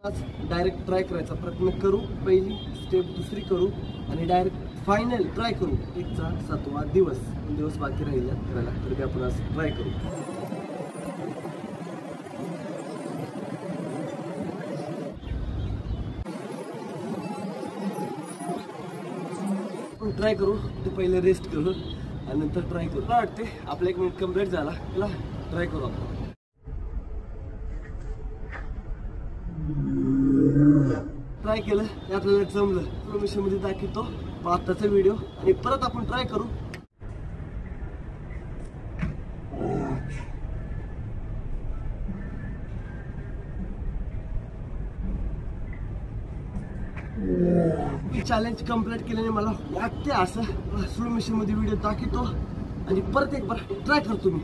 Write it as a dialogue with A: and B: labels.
A: आज direct try करायचा प्रयत्न करू, पहिली स्टेप दुसरी करू आणि डायरेक्ट फायनल ट्राय करू. 1चा 7वा दिवस, 2 दिवस बाकी राहिला करायला, तर ते आपण आज ट्राय करू. ट्राय करू ते पहिले रेस्ट करू आणि नंतर ट्राय करू. मला वाटते आपला 1 मिनिट कंप्लीट झाला, त्याला ट्राय करू आपण. ट्राय केलं ते आपल्याला जमलं, इन्फॉर्मेशनमध्ये दाखवतो आत्ताचा व्हिडिओ आणि परत आपण ट्राय करू. चॅलेंज कंप्लीट केल्याने मला वाटते असं स्लो मिशन मध्ये व्हिडिओ दाखवतो आणि परत एक बार ट्राय करतो मी.